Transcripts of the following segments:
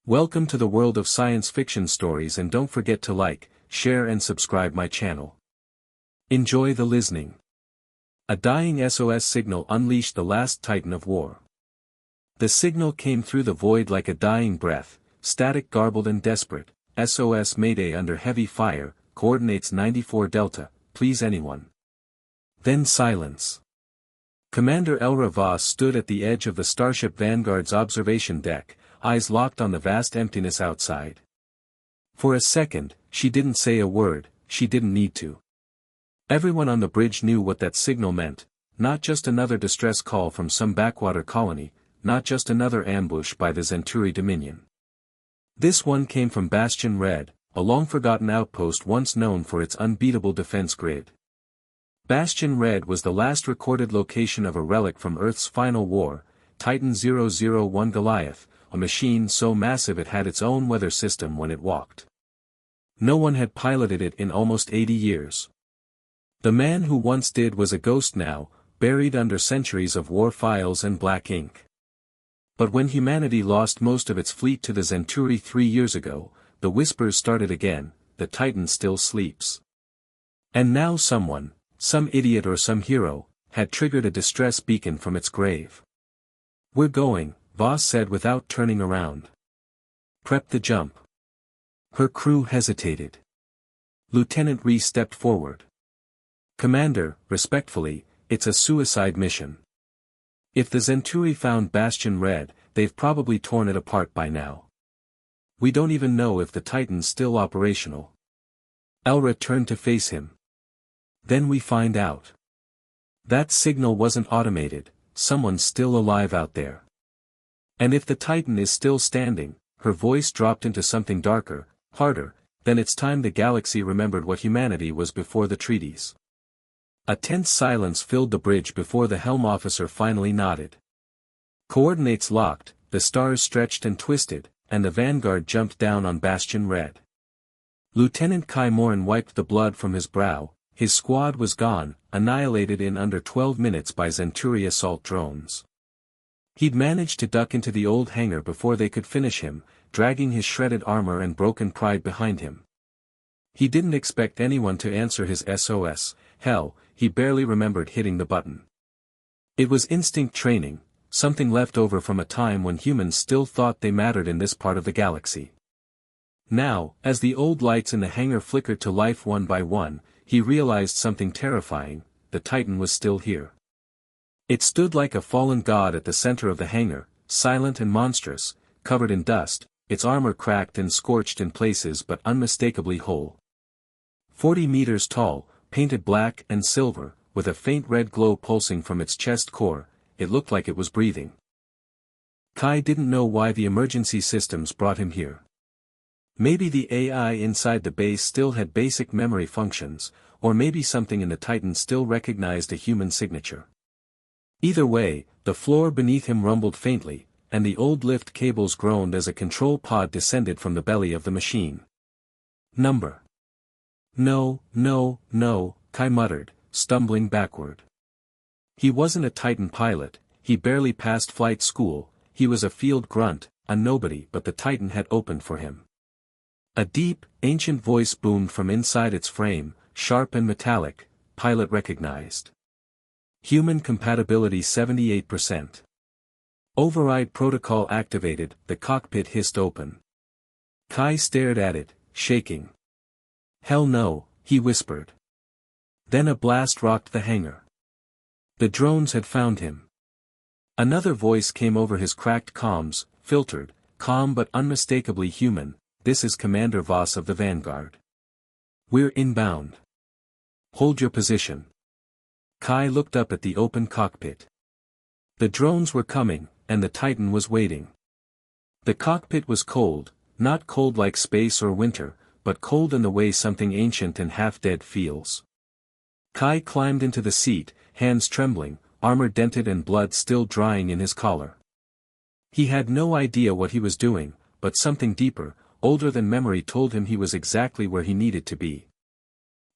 Welcome to the world of science fiction stories, and don't forget to like, share and subscribe my channel. Enjoy the listening. A dying SOS signal unleashed the last titan of war. The signal came through the void like a dying breath, static, garbled and desperate. SOS Mayday under heavy fire, coordinates 94 Delta, please anyone. Then silence. Commander Elra Voss stood at the edge of the Starship Vanguard's observation deck, eyes locked on the vast emptiness outside. For a second, she didn't say a word, she didn't need to. Everyone on the bridge knew what that signal meant, not just another distress call from some backwater colony, not just another ambush by the Zenturi Dominion. This one came from Bastion Red, a long-forgotten outpost once known for its unbeatable defense grid. Bastion Red was the last recorded location of a relic from Earth's final war, Titan 001 Goliath, a machine so massive it had its own weather system when it walked. No one had piloted it in almost 80 years. The man who once did was a ghost now, buried under centuries of war files and black ink. But when humanity lost most of its fleet to the Zenturi 3 years ago, the whispers started again, the Titan still sleeps. And now someone, some idiot or some hero, had triggered a distress beacon from its grave. "We're going," Voss said without turning around. "Prep the jump." Her crew hesitated. Lieutenant Rhee stepped forward. "Commander, respectfully, it's a suicide mission. If the Zenturi found Bastion Red, they've probably torn it apart by now. We don't even know if the Titan's still operational." Elra turned to face him. "Then we find out. That signal wasn't automated, someone's still alive out there. And if the Titan is still standing," her voice dropped into something darker, harder, "then it's time the galaxy remembered what humanity was before the treaties." A tense silence filled the bridge before the helm officer finally nodded. Coordinates locked, the stars stretched and twisted, and the Vanguard jumped down on Bastion Red. Lieutenant Kai Morin wiped the blood from his brow. His squad was gone, annihilated in under 12 minutes by Zenturi assault drones. He'd managed to duck into the old hangar before they could finish him, dragging his shredded armor and broken pride behind him. He didn't expect anyone to answer his SOS, hell, he barely remembered hitting the button. It was instinct training, something left over from a time when humans still thought they mattered in this part of the galaxy. Now, as the old lights in the hangar flickered to life one by one, he realized something terrifying: the Titan was still here. It stood like a fallen god at the center of the hangar, silent and monstrous, covered in dust, its armor cracked and scorched in places but unmistakably whole. 40 meters tall, painted black and silver, with a faint red glow pulsing from its chest core, it looked like it was breathing. Kai didn't know why the emergency systems brought him here. Maybe the AI inside the base still had basic memory functions, or maybe something in the Titan still recognized a human signature. Either way, the floor beneath him rumbled faintly, and the old lift cables groaned as a control pod descended from the belly of the machine. "Number." No, Kai muttered, stumbling backward. He wasn't a Titan pilot, he barely passed flight school, he was a field grunt, a nobody, but the Titan had opened for him. A deep, ancient voice boomed from inside its frame, sharp and metallic. Pilot recognized. Human compatibility 78%. Override protocol activated, the cockpit hissed open. Kai stared at it, shaking. "Hell no," he whispered. Then a blast rocked the hangar. The drones had found him. Another voice came over his cracked comms, filtered, calm but unmistakably human. "This is Commander Voss of the Vanguard. We're inbound. Hold your position." Kai looked up at the open cockpit. The drones were coming, and the Titan was waiting. The cockpit was cold, not cold like space or winter, but cold in the way something ancient and half-dead feels. Kai climbed into the seat, hands trembling, armor dented and blood still drying in his collar. He had no idea what he was doing, but something deeper, older than memory told him he was exactly where he needed to be.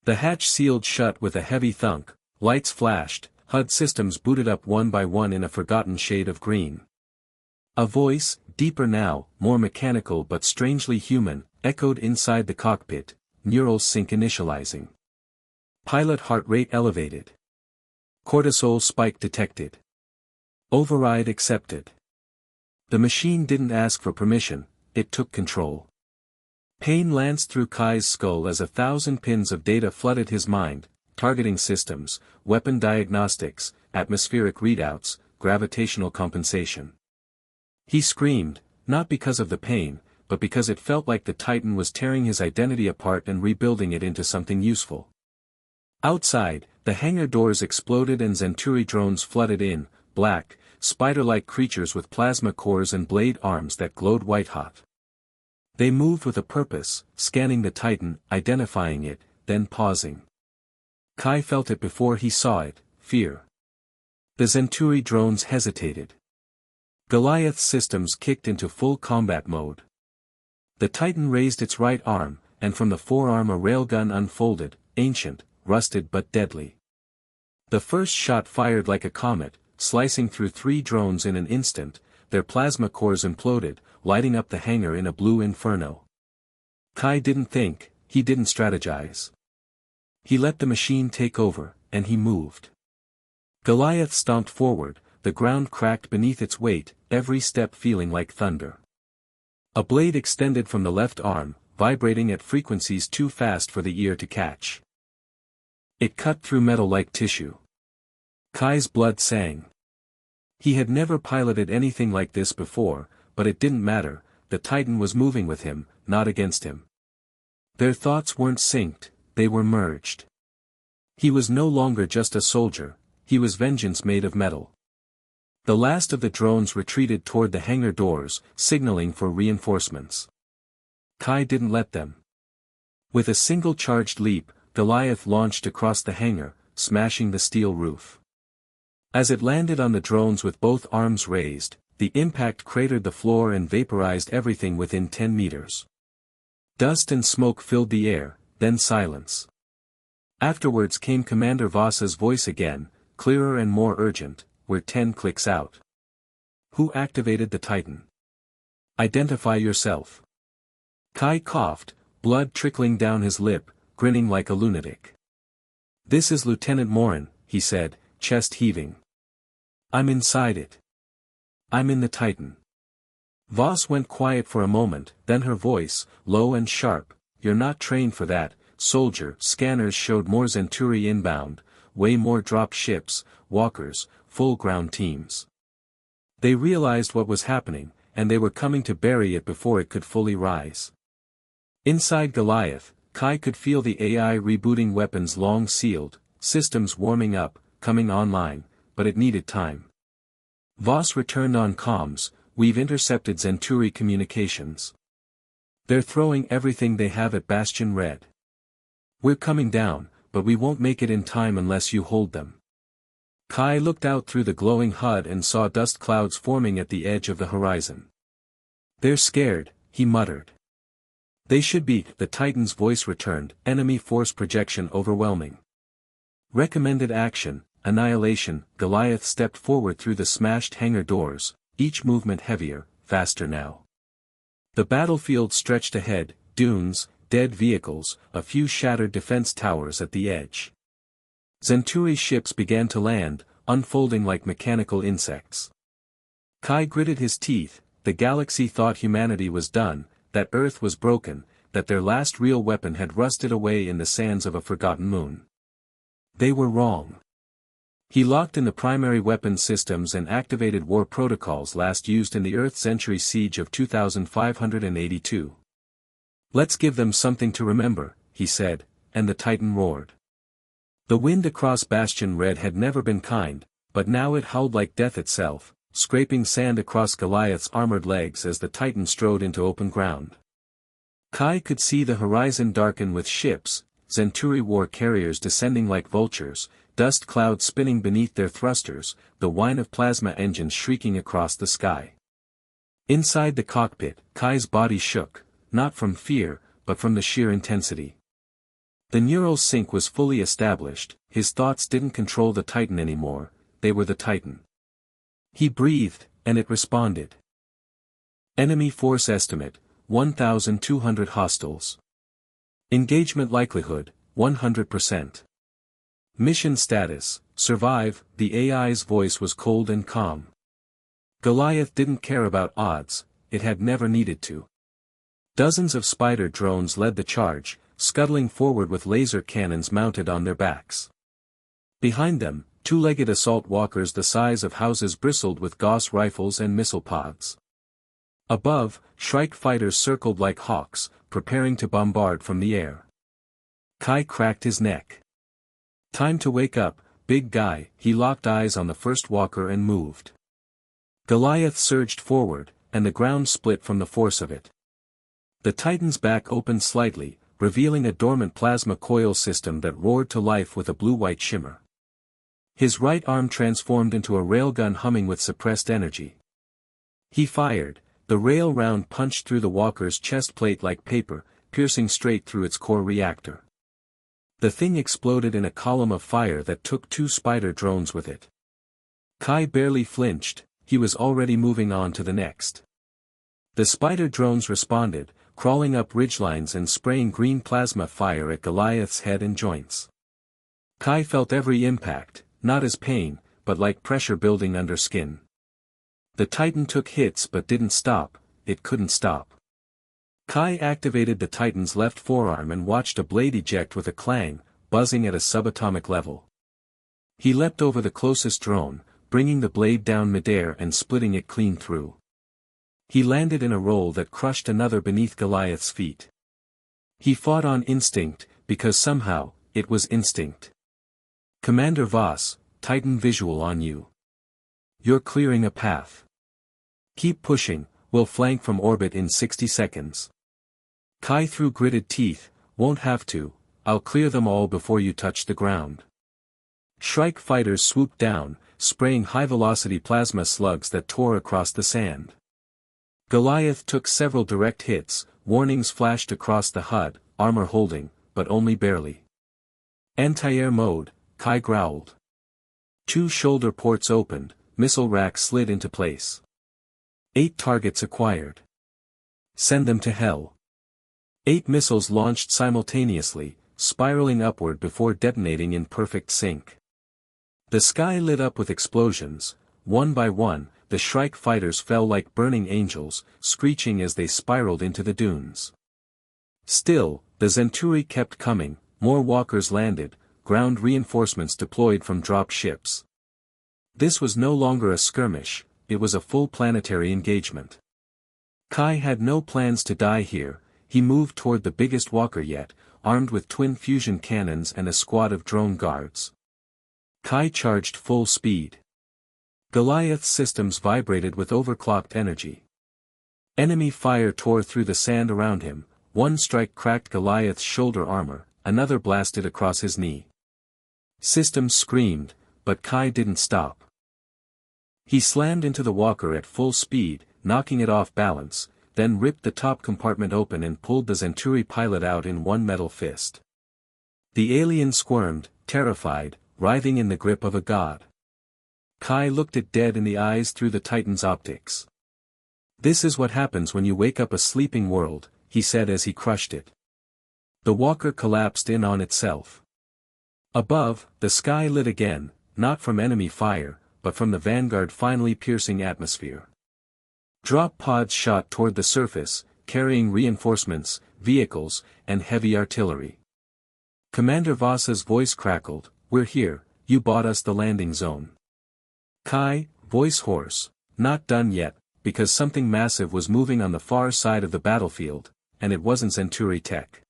The hatch sealed shut with a heavy thunk, lights flashed, HUD systems booted up one by one in a forgotten shade of green. A voice, deeper now, more mechanical but strangely human, echoed inside the cockpit, neural sync initializing. Pilot heart rate elevated. Cortisol spike detected. Override accepted. The machine didn't ask for permission, it took control. Pain lanced through Kai's skull as 1,000 pins of data flooded his mind, targeting systems, weapon diagnostics, atmospheric readouts, gravitational compensation. He screamed, not because of the pain, but because it felt like the Titan was tearing his identity apart and rebuilding it into something useful. Outside, the hangar doors exploded and Zenturi drones flooded in, black, spider-like creatures with plasma cores and blade arms that glowed white-hot. They moved with a purpose, scanning the Titan, identifying it, then pausing. Kai felt it before he saw it, fear. The Zenturi drones hesitated. Goliath's systems kicked into full combat mode. The Titan raised its right arm, and from the forearm a railgun unfolded, ancient, rusted but deadly. The first shot fired like a comet, slicing through 3 drones in an instant, their plasma cores imploded, lighting up the hangar in a blue inferno. Kai didn't think, he didn't strategize. He let the machine take over, and he moved. Goliath stomped forward, the ground cracked beneath its weight, every step feeling like thunder. A blade extended from the left arm, vibrating at frequencies too fast for the ear to catch. It cut through metal like tissue. Kai's blood sang. He had never piloted anything like this before, but it didn't matter, the Titan was moving with him, not against him. Their thoughts weren't synced, they were merged. He was no longer just a soldier, he was vengeance made of metal. The last of the drones retreated toward the hangar doors, signaling for reinforcements. Kai didn't let them. With a single charged leap, Goliath launched across the hangar, smashing the steel roof. As it landed on the drones with both arms raised, the impact cratered the floor and vaporized everything within 10 meters. Dust and smoke filled the air, then silence. Afterwards came Commander Voss's voice again, clearer and more urgent, "We're 10 clicks out. Who activated the Titan? Identify yourself." Kai coughed, blood trickling down his lip, grinning like a lunatic. "This is Lieutenant Morin," he said, chest heaving. "I'm inside it. I'm in the Titan." Voss went quiet for a moment, then her voice, low and sharp, "You're not trained for that, soldier." Scanners showed more Zenturi inbound, way more dropped ships, walkers, full ground teams. They realized what was happening, and they were coming to bury it before it could fully rise. Inside Goliath, Kai could feel the AI rebooting weapons long sealed, systems warming up, coming online, but it needed time. Voss returned on comms, "We've intercepted Zenturi communications. They're throwing everything they have at Bastion Red. We're coming down, but we won't make it in time unless you hold them." Kai looked out through the glowing HUD and saw dust clouds forming at the edge of the horizon. "They're scared," he muttered. "They should be," the Titan's voice returned, "enemy force projection overwhelming. Recommended action, annihilation." Goliath stepped forward through the smashed hangar doors, each movement heavier, faster now. The battlefield stretched ahead, dunes, dead vehicles, a few shattered defense towers at the edge. Zenturi ships began to land, unfolding like mechanical insects. Kai gritted his teeth, the galaxy thought humanity was done, that Earth was broken, that their last real weapon had rusted away in the sands of a forgotten moon. They were wrong. He locked in the primary weapon systems and activated war protocols last used in the Earth Century siege of 2582. "Let's give them something to remember," he said, and the Titan roared. The wind across Bastion Red had never been kind, but now it howled like death itself, scraping sand across Goliath's armored legs as the Titan strode into open ground. Kai could see the horizon darken with ships, Zenturi war carriers descending like vultures, dust clouds spinning beneath their thrusters, the whine of plasma engines shrieking across the sky. Inside the cockpit, Kai's body shook, not from fear, but from the sheer intensity. The neural sync was fully established, his thoughts didn't control the Titan anymore, they were the Titan. He breathed, and it responded. Enemy force estimate, 1,200 hostiles. Engagement likelihood, 100%. Mission status, survive. The AI's voice was cold and calm. Goliath didn't care about odds, it had never needed to. Dozens of spider drones led the charge, scuttling forward with laser cannons mounted on their backs. Behind them, two-legged assault walkers the size of houses bristled with Gauss rifles and missile pods. Above, Shrike fighters circled like hawks, preparing to bombard from the air. Kai cracked his neck. Time to wake up, big guy. He locked eyes on the first walker and moved. Goliath surged forward, and the ground split from the force of it. The Titan's back opened slightly, revealing a dormant plasma coil system that roared to life with a blue-white shimmer. His right arm transformed into a railgun humming with suppressed energy. He fired. The rail round punched through the walker's chest plate like paper, piercing straight through its core reactor. The thing exploded in a column of fire that took 2 spider drones with it. Kai barely flinched, he was already moving on to the next. The spider drones responded, crawling up ridgelines and spraying green plasma fire at Goliath's head and joints. Kai felt every impact, not as pain, but like pressure building under skin. The Titan took hits but didn't stop, it couldn't stop. Kai activated the Titan's left forearm and watched a blade eject with a clang, buzzing at a subatomic level. He leapt over the closest drone, bringing the blade down midair and splitting it clean through. He landed in a roll that crushed another beneath Goliath's feet. He fought on instinct, because somehow, it was instinct. Commander Voss, Titan visual on you. You're clearing a path. Keep pushing, we'll flank from orbit in 60 seconds. Kai through gritted teeth, won't have to, I'll clear them all before you touch the ground. Shrike fighters swooped down, spraying high-velocity plasma slugs that tore across the sand. Goliath took several direct hits, warnings flashed across the HUD, armor holding, but only barely. Anti-air mode, Kai growled. 2 shoulder ports opened, missile racks slid into place. 8 targets acquired. Send them to hell. 8 missiles launched simultaneously, spiraling upward before detonating in perfect sync. The sky lit up with explosions. One by one, the Shrike fighters fell like burning angels, screeching as they spiraled into the dunes. Still, the Zenturi kept coming, more walkers landed, ground reinforcements deployed from drop ships. This was no longer a skirmish, it was a full planetary engagement. Kai had no plans to die here, he moved toward the biggest walker yet, armed with twin fusion cannons and a squad of drone guards. Kai charged full speed. Goliath's systems vibrated with overclocked energy. Enemy fire tore through the sand around him, one strike cracked Goliath's shoulder armor, another blasted across his knee. Systems screamed, but Kai didn't stop. He slammed into the walker at full speed, knocking it off balance, then ripped the top compartment open and pulled the Zenturi pilot out in one metal fist. The alien squirmed, terrified, writhing in the grip of a god. Kai looked it dead in the eyes through the Titan's optics. "This is what happens when you wake up a sleeping world," he said as he crushed it. The walker collapsed in on itself. Above, the sky lit again, not from enemy fire, but from the Vanguard finally piercing atmosphere. Drop pods shot toward the surface, carrying reinforcements, vehicles, and heavy artillery. Commander Voss's voice crackled, "We're here, you bought us the landing zone." Kai, voice hoarse, "Not done yet, because something massive was moving on the far side of the battlefield, and it wasn't Zenturi tech.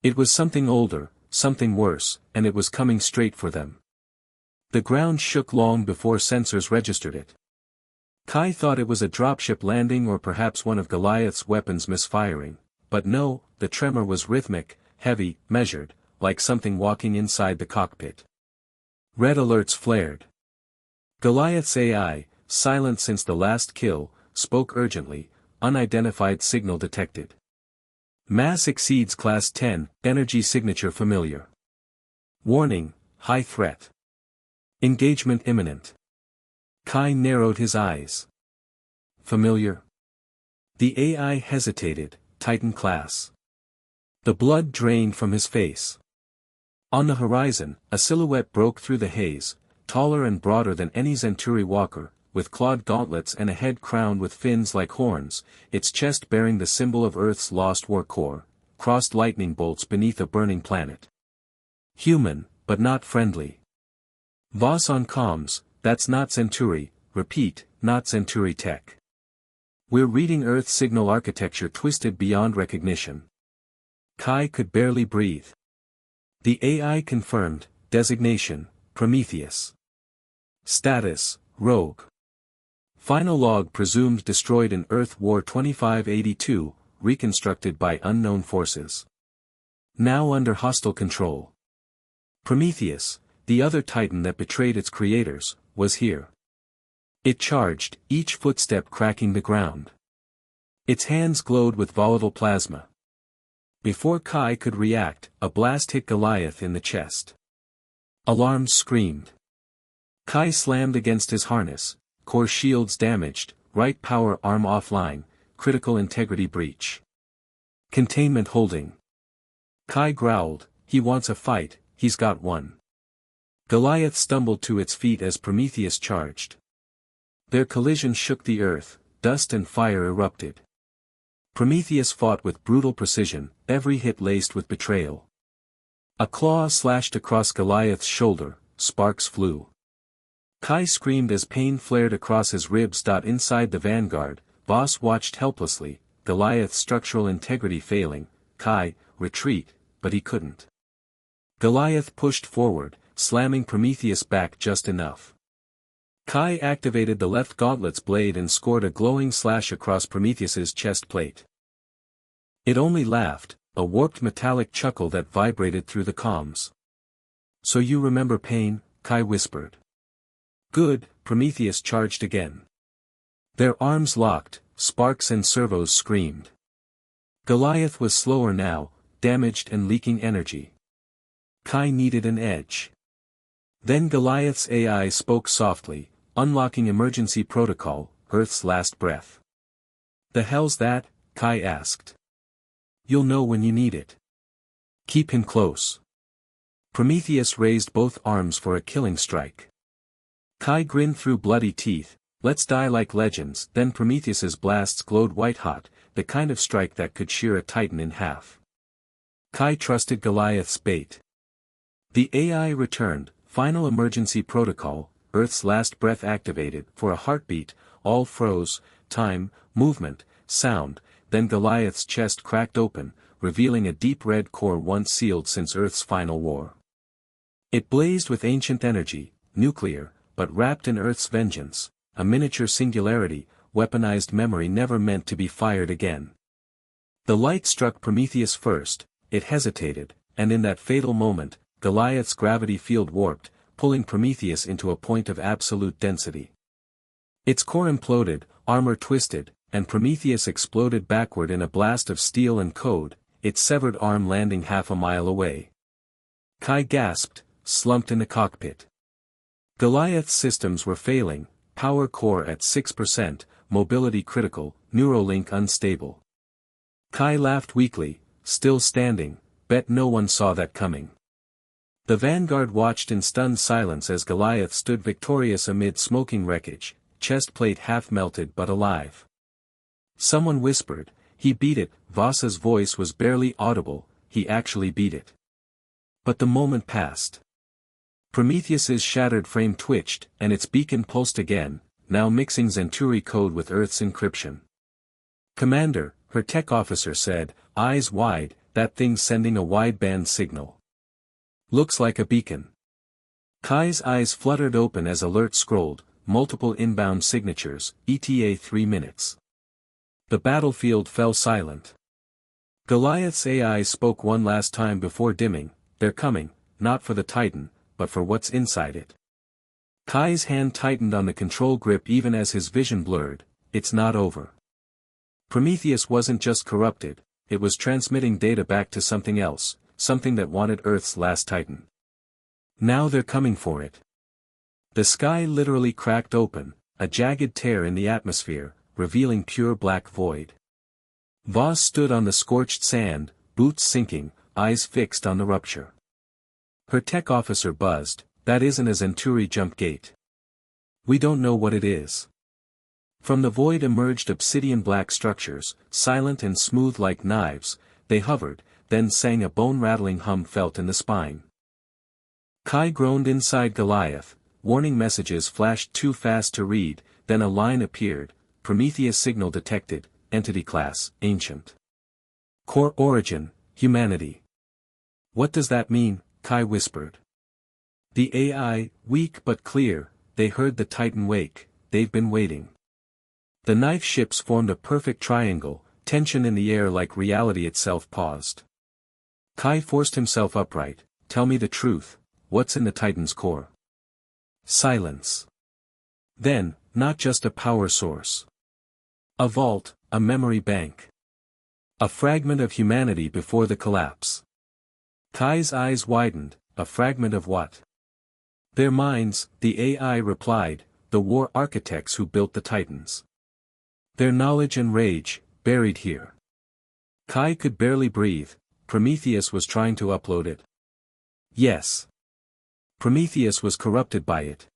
It was something older, something worse, and it was coming straight for them." The ground shook long before sensors registered it. Kai thought it was a dropship landing or perhaps one of Goliath's weapons misfiring, but no, the tremor was rhythmic, heavy, measured, like something walking inside the cockpit. Red alerts flared. Goliath's AI, silent since the last kill, spoke urgently, "Unidentified signal detected. Mass exceeds Class 10, energy signature familiar. Warning, high threat. Engagement imminent." Kai narrowed his eyes. Familiar? The AI hesitated, Titan class. The blood drained from his face. On the horizon, a silhouette broke through the haze, taller and broader than any Centauri walker, with clawed gauntlets and a head crowned with fins like horns, its chest bearing the symbol of Earth's lost war core, crossed lightning bolts beneath a burning planet. Human, but not friendly. Voss on comms, that's not Centauri, repeat, not Centauri tech. We're reading Earth signal architecture twisted beyond recognition. Kai could barely breathe. The AI confirmed, designation, Prometheus. Status, rogue. Final log presumed destroyed in Earth War 2582, reconstructed by unknown forces. Now under hostile control. Prometheus, the other Titan that betrayed its creators, was here. It charged, each footstep cracking the ground. Its hands glowed with volatile plasma. Before Kai could react, a blast hit Goliath in the chest. Alarms screamed. Kai slammed against his harness, core shields damaged, right power arm offline, critical integrity breach. Containment holding. Kai growled, he wants a fight, he's got one. Goliath stumbled to its feet as Prometheus charged. Their collision shook the earth, dust and fire erupted. Prometheus fought with brutal precision, every hit laced with betrayal. A claw slashed across Goliath's shoulder, sparks flew. Kai screamed as pain flared across his ribs. Inside the vanguard, Voss watched helplessly, Goliath's structural integrity failing. Kai, retreat, but he couldn't. Goliath pushed forward, slamming Prometheus back just enough. Kai activated the left gauntlet's blade and scored a glowing slash across Prometheus's chest plate. It only laughed, a warped metallic chuckle that vibrated through the comms. So you remember pain, Kai whispered. Good, Prometheus charged again. Their arms locked, sparks and servos screamed. Goliath was slower now, damaged and leaking energy. Kai needed an edge. Then Goliath's AI spoke softly, unlocking emergency protocol, Earth's last breath. The hell's that? Kai asked. You'll know when you need it. Keep him close. Prometheus raised both arms for a killing strike. Kai grinned through bloody teeth, let's die like legends. Then Prometheus's blasts glowed white-hot, the kind of strike that could shear a Titan in half. Kai trusted Goliath's bait. The AI returned, final emergency protocol, Earth's last breath activated. For a heartbeat, all froze, time, movement, sound, then Goliath's chest cracked open, revealing a deep red core once sealed since Earth's final war. It blazed with ancient energy, nuclear, but wrapped in Earth's vengeance, a miniature singularity, weaponized memory never meant to be fired again. The light struck Prometheus first, it hesitated, and in that fatal moment, Goliath's gravity field warped, pulling Prometheus into a point of absolute density. Its core imploded, armor twisted, and Prometheus exploded backward in a blast of steel and code, its severed arm landing half a mile away. Kai gasped, slumped in the cockpit. Goliath's systems were failing, power core at 6%, mobility critical, Neuralink unstable. Kai laughed weakly, still standing, bet no one saw that coming. The vanguard watched in stunned silence as Goliath stood victorious amid smoking wreckage, chest plate half melted but alive. Someone whispered, he beat it. Voss's voice was barely audible, he actually beat it. But the moment passed. Prometheus's shattered frame twitched, and its beacon pulsed again, now mixing Centauri code with Earth's encryption. Commander, her tech officer said, eyes wide, that thing's sending a wideband signal. Looks like a beacon. Kai's eyes fluttered open as alert scrolled, multiple inbound signatures, ETA 3 minutes. The battlefield fell silent. Goliath's AI spoke one last time before dimming, they're coming, not for the Titan, but for what's inside it. Kai's hand tightened on the control grip even as his vision blurred, it's not over. Prometheus wasn't just corrupted, it was transmitting data back to something else, something that wanted Earth's last Titan. Now they're coming for it. The sky literally cracked open, a jagged tear in the atmosphere, revealing pure black void. Voss stood on the scorched sand, boots sinking, eyes fixed on the rupture. Her tech officer buzzed, "That isn't a Zenturi jump gate. We don't know what it is." From the void emerged obsidian-black structures, silent and smooth like knives. They hovered, then sang a bone-rattling hum felt in the spine. Kai groaned inside Goliath. Warning messages flashed too fast to read, then a line appeared, Prometheus signal detected, entity class, ancient. Core origin, humanity. What does that mean? Kai whispered. The AI, weak but clear, they heard the Titan wake, they've been waiting. The knife ships formed a perfect triangle, tension in the air like reality itself paused. Kai forced himself upright. Tell me the truth, what's in the Titan's core? Silence. Then, not just a power source. A vault, a memory bank. A fragment of humanity before the collapse. Kai's eyes widened. A fragment of what? Their minds, the AI replied, the war architects who built the Titans. Their knowledge and rage, buried here. Kai could barely breathe. Prometheus was trying to upload it. Yes. Prometheus was corrupted by it.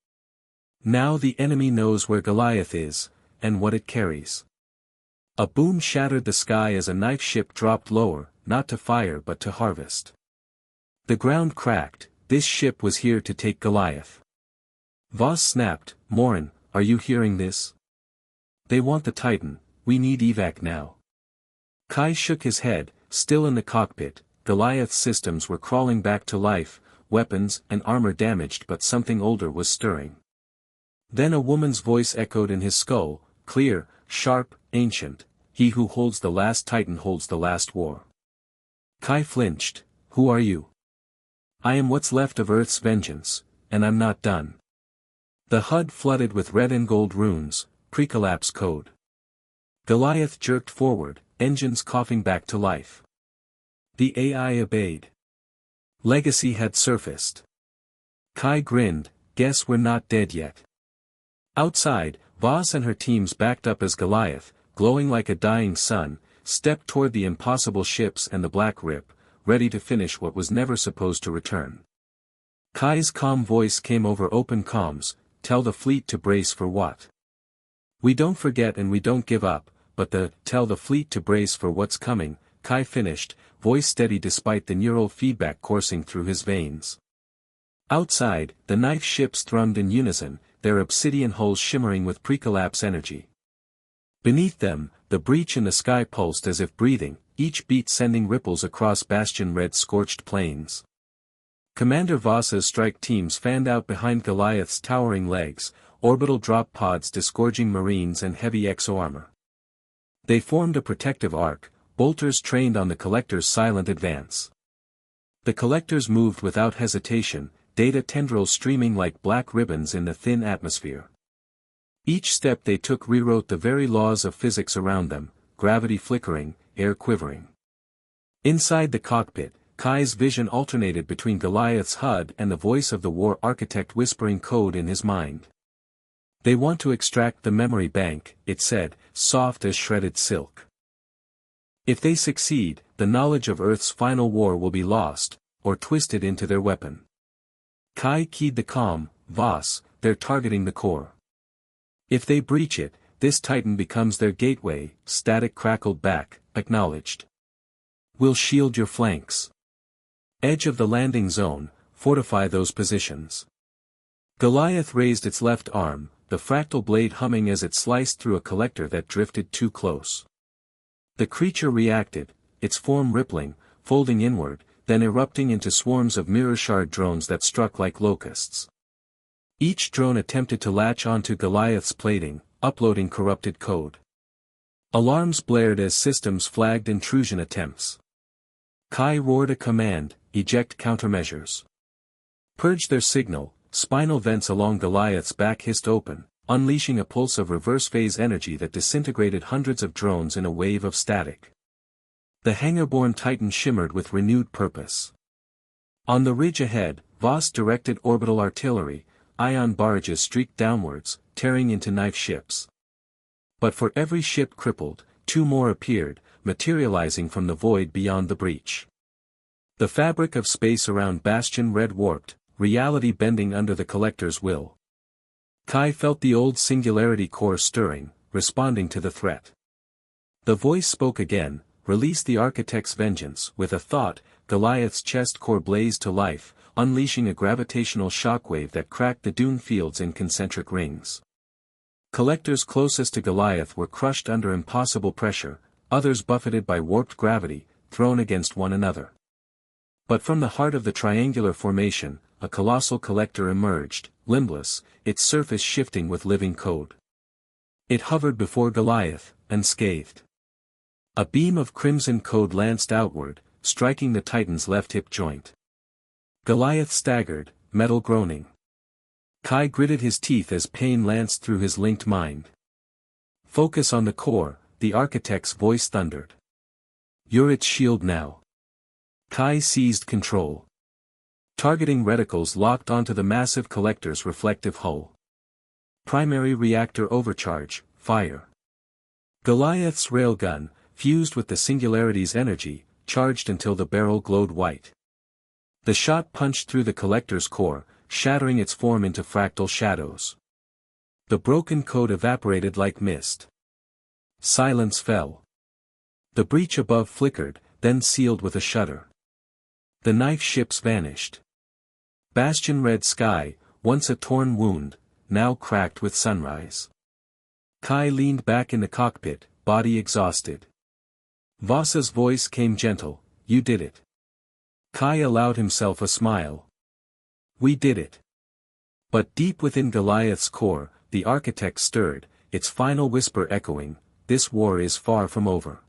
Now the enemy knows where Goliath is, and what it carries. A boom shattered the sky as a knife ship dropped lower, not to fire but to harvest. The ground cracked. This ship was here to take Goliath. Voss snapped, Morin, are you hearing this? They want the Titan, we need evac now. Kai shook his head, still in the cockpit. Goliath's systems were crawling back to life, weapons and armor damaged, but something older was stirring. Then a woman's voice echoed in his skull, clear, sharp, ancient, he who holds the last Titan holds the last war. Kai flinched. Who are you? I am what's left of Earth's vengeance, and I'm not done. The HUD flooded with red and gold runes, pre-collapse code. Goliath jerked forward, engines coughing back to life. The AI obeyed. Legacy had surfaced. Kai grinned, guess we're not dead yet. Outside, Voss and her teams backed up as Goliath, glowing like a dying sun, stepped toward the impossible ships and the black rip, ready to finish what was never supposed to return. Kai's calm voice came over open comms, tell the fleet to brace for what? We don't forget and we don't give up, but tell the fleet to brace for what's coming, Kai finished, voice steady despite the neural feedback coursing through his veins. Outside, the knife ships thrummed in unison, their obsidian hulls shimmering with pre-collapse energy. Beneath them, the breach in the sky pulsed as if breathing, each beat sending ripples across bastion-red scorched plains. Commander Voss's strike teams fanned out behind Goliath's towering legs, orbital drop pods disgorging marines and heavy exoarmor. They formed a protective arc, bolters trained on the collector's silent advance. The collectors moved without hesitation, data tendrils streaming like black ribbons in the thin atmosphere. Each step they took rewrote the very laws of physics around them, gravity flickering, air quivering. Inside the cockpit, Kai's vision alternated between Goliath's HUD and the voice of the war architect whispering code in his mind. They want to extract the memory bank, it said, soft as shredded silk. If they succeed, the knowledge of Earth's final war will be lost, or twisted into their weapon. Kai keyed the comm, Voss, they're targeting the core. If they breach it, this Titan becomes their gateway, static crackled back, acknowledged. We'll shield your flanks. Edge of the landing zone, fortify those positions. Goliath raised its left arm, the fractal blade humming as it sliced through a collector that drifted too close. The creature reacted, its form rippling, folding inward, then erupting into swarms of mirror shard drones that struck like locusts. Each drone attempted to latch onto Goliath's plating, uploading corrupted code. Alarms blared as systems flagged intrusion attempts. Kai roared a command, eject countermeasures. Purge their signal, spinal vents along Goliath's back hissed open, unleashing a pulse of reverse-phase energy that disintegrated hundreds of drones in a wave of static. The hangar-borne Titan shimmered with renewed purpose. On the ridge ahead, Voss directed orbital artillery, ion barrages streaked downwards, tearing into knife ships. But for every ship crippled, two more appeared, materializing from the void beyond the breach. The fabric of space around Bastion Red warped, reality bending under the Collector's will. Kai felt the old singularity core stirring, responding to the threat. The voice spoke again, "Release the Architect's vengeance." With a thought, Goliath's chest core blazed to life, unleashing a gravitational shockwave that cracked the dune fields in concentric rings. Collectors closest to Goliath were crushed under impossible pressure, others buffeted by warped gravity, thrown against one another. But from the heart of the triangular formation, a colossal collector emerged, limbless, its surface shifting with living code. It hovered before Goliath, unscathed. A beam of crimson code lanced outward, striking the Titan's left hip joint. Goliath staggered, metal groaning. Kai gritted his teeth as pain lanced through his linked mind. "Focus on the core," the Architect's voice thundered. "You're its shield now." Kai seized control. Targeting reticles locked onto the massive collector's reflective hull. Primary reactor overcharge, fire. Goliath's railgun, fused with the Singularity's energy, charged until the barrel glowed white. The shot punched through the collector's core, shattering its form into fractal shadows. The broken code evaporated like mist. Silence fell. The breach above flickered, then sealed with a shudder. The knife ships vanished. Bastion Red sky, once a torn wound, now cracked with sunrise. Kai leaned back in the cockpit, body exhausted. Vasa's voice came gentle, "You did it." Kai allowed himself a smile. "We did it." But deep within Goliath's core, the Architect stirred, its final whisper echoing, "This war is far from over."